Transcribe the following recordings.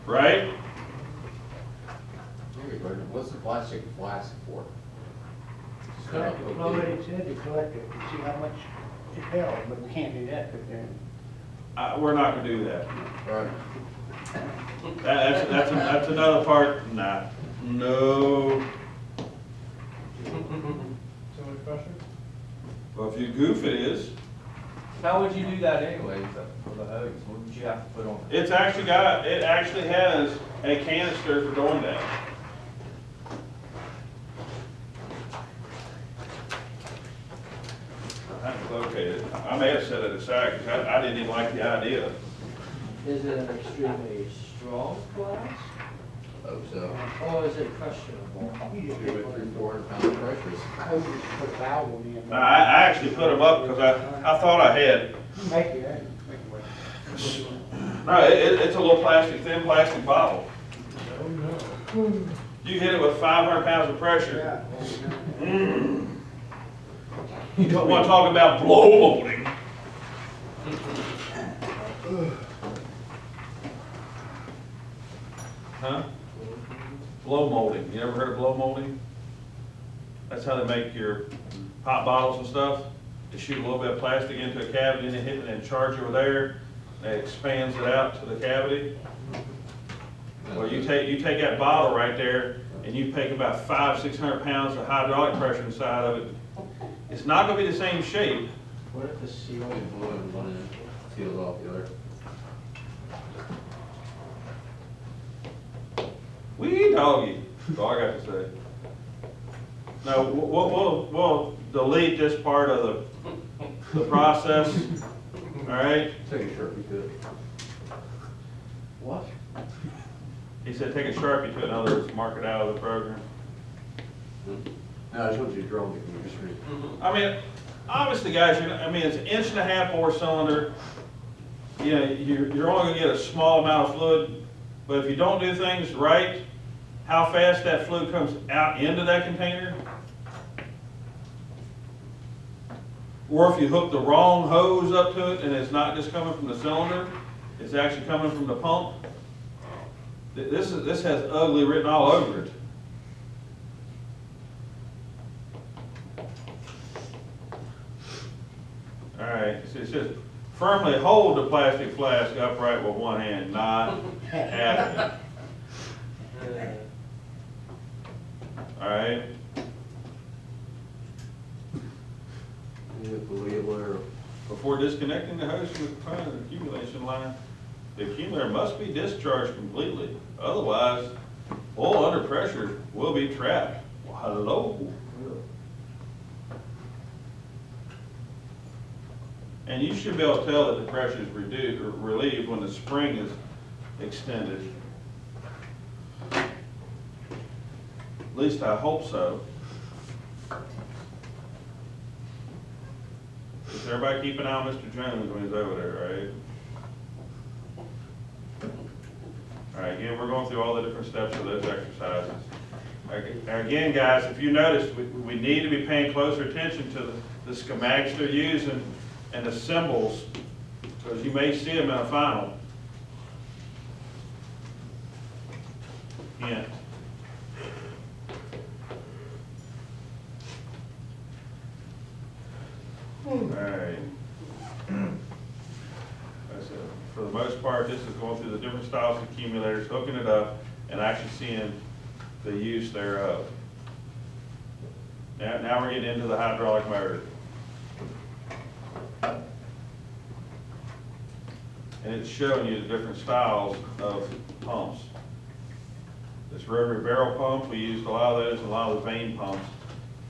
right? What's the plastic flask for? Well, already said to collect it, to see how much it held, but we can't do that, but then. We're not gonna do that. Right. That's another part, nah, no. Too much pressure? Well, if you goof, it is. How would you do that anyways, for the hose? What would you have to put on it? It actually has a canister for doing that. I have it located. I may have set it aside because I didn't even like the idea. Is it an extremely strong glass? Hope so. Or is it questionable? You just 300-400 pound pressures. I hope you just put a valve on the end. I actually put them up because I thought I had. Make it, make it work. No, it's a little thin plastic bottle. Oh, no. You hit it with 500 pounds of pressure. You don't want to talk about blow molding. Huh? Blow molding. You ever heard of blow molding? That's how they make your pop bottles and stuff. They shoot a little bit of plastic into a cavity and they hit it and charge over there. It expands it out to the cavity. Well, you take that bottle right there and you take about 500-600 pounds of hydraulic pressure inside of it. It's not going to be the same shape. What if the seal? One end seals off the other. Wee doggy. That's all I got to say. No, we'll delete this part of the process. All right. Take a Sharpie to it. What? He said take a Sharpie to it. In other words, mark it out of the program. No, I just want you to draw it. You just read. I mean, obviously, guys, it's an 1.5-inch bore cylinder. You know, you're only going to get a small amount of fluid, but if you don't do things right, how fast that fluid comes out into that container, or if you hook the wrong hose up to it and it's not just coming from the cylinder, it's actually coming from the pump. This has ugly written all over it. All right, so it says, firmly hold the plastic flask upright with one hand, not having it. All right. Before disconnecting the hose from the component of the accumulation line, the accumulator must be discharged completely. Otherwise, oil under pressure will be trapped. Well, hello. And you should be able to tell that the pressure is reduced or relieved when the spring is extended. At least I hope so. Does everybody keep an eye on Mr. Jones when he's over there, right? All right, again, we're going through all the different steps of those exercises. Again, guys, if you notice, we need to be paying closer attention to the schematics they're using and the symbols, because you may see them in a final. Hint. All right. For the most part, this is going through the different styles of accumulators, hooking it up, and actually seeing the use thereof. Now we're getting into the hydraulic motor. And it's showing you the different styles of pumps. This rotary barrel pump, we used a lot of those, a lot of the vane pumps.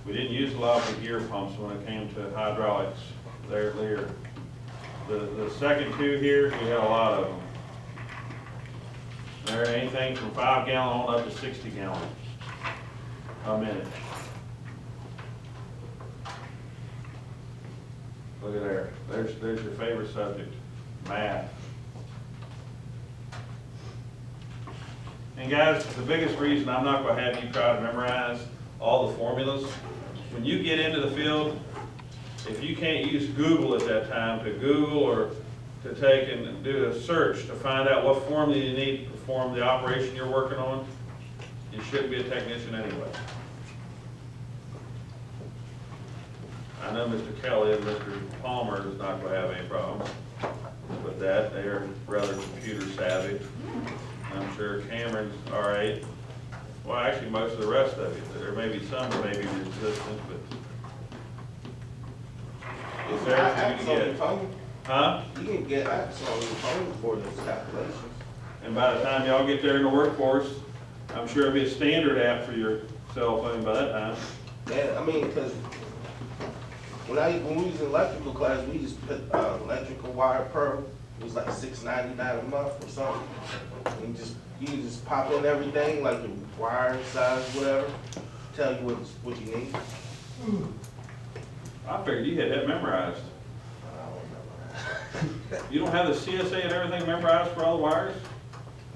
We didn't use a lot of the gear pumps when it came to hydraulics there at Lear. The second two here, we had a lot of them. They're anything from 5 gallon on up to 60 gallon a minute. Look at there. There's your favorite subject, math. And guys, the biggest reason I'm not going to have you try to memorize all the formulas, when you get into the field, if you can't use Google at that time to Google or to take and do a search to find out what form that you need to perform the operation you're working on, you shouldn't be a technician anyway. I know Mr. Kelly and Mr. Palmer is not gonna have any problems with that. They are rather computer savvy. I'm sure Cameron's all right. Well, actually, most of the rest of you, there may be some that may be resistant, but. Is there anything you can get? Huh? You can get access on your phone for those calculations. And by the time y'all get there in the workforce, I'm sure it'll be a standard app for your cell phone by that time. Yeah, I mean, because when we was in electrical class, we just put electrical wire per. It was like $6.99 a month or something. And you just pop in everything, like your wire size, whatever. Tell you what you need. I figured you had that memorized. You don't have the CSA and everything memorized for all the wires?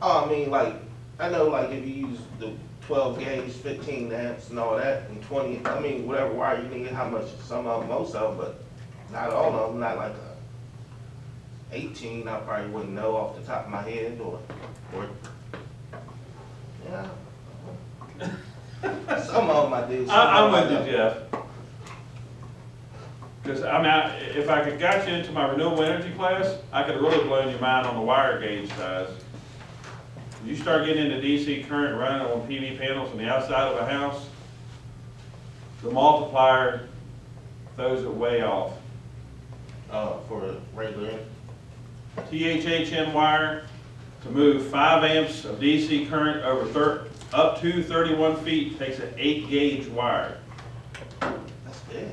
Oh, I mean, like, I know, like, if you use the 12 gauge, 15 amps and all that, and 20, I mean, whatever wire you need, how much, some of them, most of them, but not all of them, not like a 18, I probably wouldn't know off the top of my head, or yeah. Some of them I did. I'm with you, Jeff. Because, I mean, if I could got you into my renewable energy class, I could have really blown your mind on the wire gauge size. When you start getting into DC current running on PV panels on the outside of a house, the multiplier throws it way off. For a regular. THHN wire to move 5 amps of DC current over up to 31 feet takes an 8 gauge wire. That's big.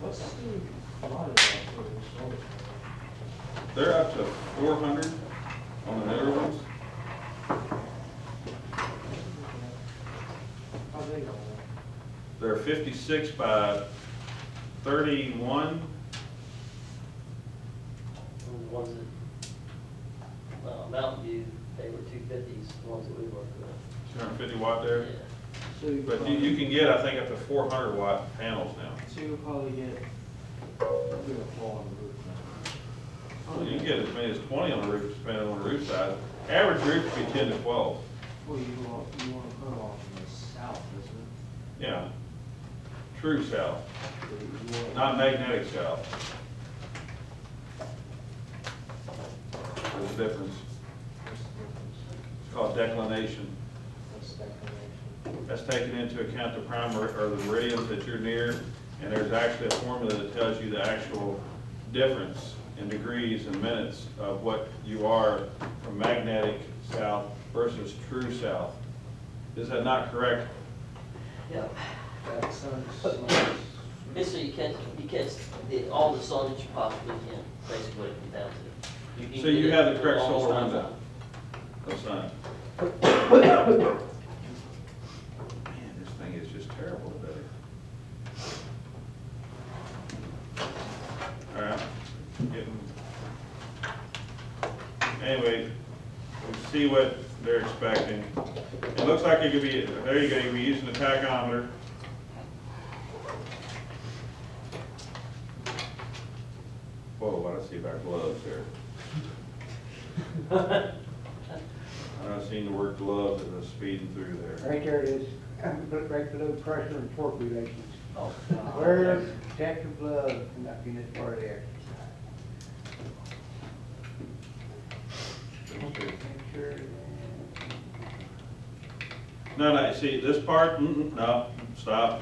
What's the lot of that for the solar? They're up to 400 on the newer ones. How big are They're 56 by 31. The ones that, Mountain View, they were 250s, the ones that we worked with. 250 watt there. Yeah. So you But you can get, I think, up to 400 watt panels now. So you'll probably get, do a fall on the roof now. Well, you can get as many as 20 on the roof, depending on the roof size. Average roof would be 10 to 12. Well, you want to put them off in the south, isn't Yeah. True south, it? You want- not magnetic south. There's a difference. What's the difference? It's called declination. What's declination? That's taking into account the primary, or the meridians that you're near, and there's actually a formula that tells you the actual difference in degrees and minutes of what you are from magnetic south versus true south. Is that not correct? Yeah. That sounds. It's so you catch all the sun that you possibly can, basically what it comes down to. can So you get have it the correct almost solar time window. zone. No sun. Man, this thing is just terrible today. All right, anyway, we'll see what they're expecting. It looks like it could be, there you go, you'll be using the tachometer. Whoa, I don't see our gloves here. I'm not seeing the word gloves as I'm speeding through there. Right there it is, right below pressure and torque relations. Oh, Wear protective gloves conducting this part of the exercise. Make sure. No, see, this part, no, stop.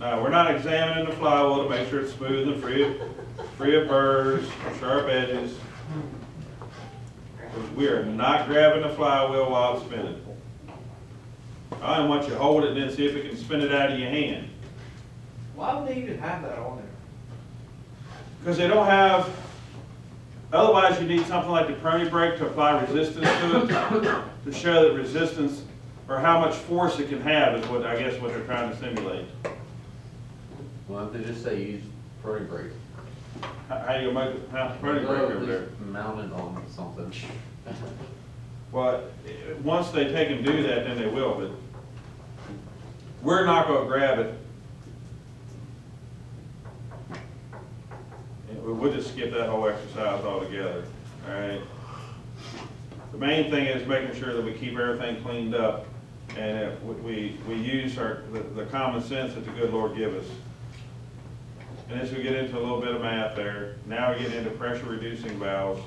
No, we're not examining the flywheel to make sure it's smooth and free of burrs, sharp edges. We are not grabbing the flywheel while it's spinning. I don't want you to hold it and then see if it can spin it out of your hand. Why would they even have that on there? Because they don't have, otherwise you need something like the pony brake to apply resistance to it, to show that resistance, or how much force it can have is what, I guess, what they're trying to simulate. Why don't they just say use pruning brake? How you make it, pony brake over there? Mounted on something. Well, once they take and do that, then they will, but we're not gonna grab it. we'll just skip that whole exercise altogether, all right? The main thing is making sure that we keep everything cleaned up and that we use the common sense that the good Lord give us. And as we get into a little bit of math there, now we get into pressure reducing valves.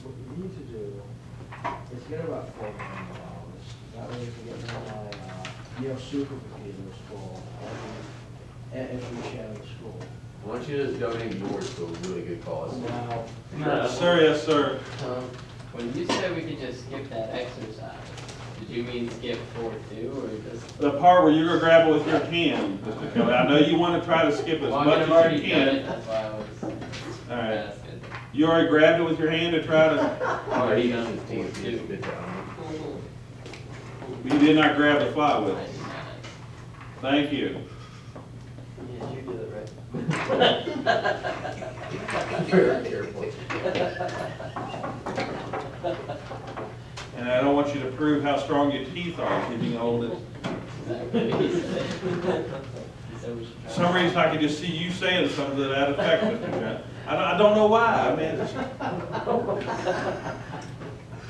What we need to do is get about $4 million. That way we can get my, supercomputers for every share of the school. Why don't you just donate yours to a really good cause? Now, Yes, sir, yes, sir. When you said we could just skip that exercise, did you mean skip 4 too, or just? The part where you're gonna grab it with your hand, Mr. Kelly, I know you wanna try to skip as Well, I much mean, I've as you already done can. it, that's why I was All right. asking. You already grabbed it with your hand to try to, Oh, he does his team, he does a good job. you did not grab the flywheel. I did not. Thank you. Yes, you did it right. Very careful. And I don't want you to prove how strong your teeth are, if you can hold it. Exactly what he said. He said we should For try. some reason, I could just see you saying something to that effect, Mr. Grant. I don't know why, I mean, it's,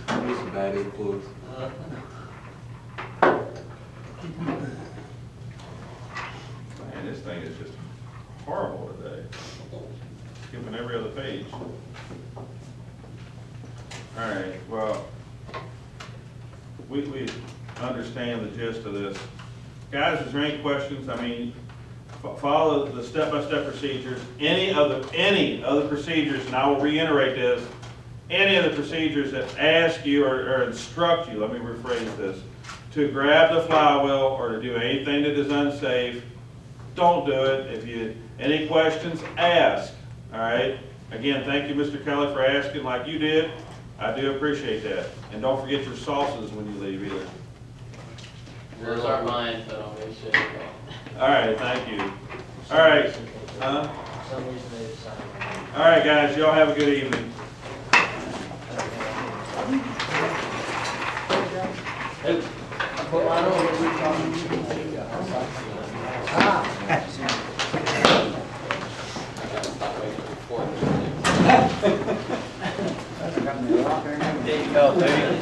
Maybe some bad influence. man, this thing is just horrible today. Skipping every other page. All right, well, we understand the gist of this. Guys, is there any questions? I mean, follow the step-by-step procedures. Any of the procedures, and I will reiterate this, any of the procedures that ask you or instruct you, let me rephrase this, to grab the flywheel or to do anything that is unsafe, don't do it. Any questions, ask, all right? Again, thank you, Mr. Kelly, for asking like you did. I do appreciate that. And don't forget your sauces when you leave either. Those aren't mine, so don't make sure. All right, thank you. All right, For some reason they decided. all right, guys, y'all have a good evening. Put mine on. There you go, 30.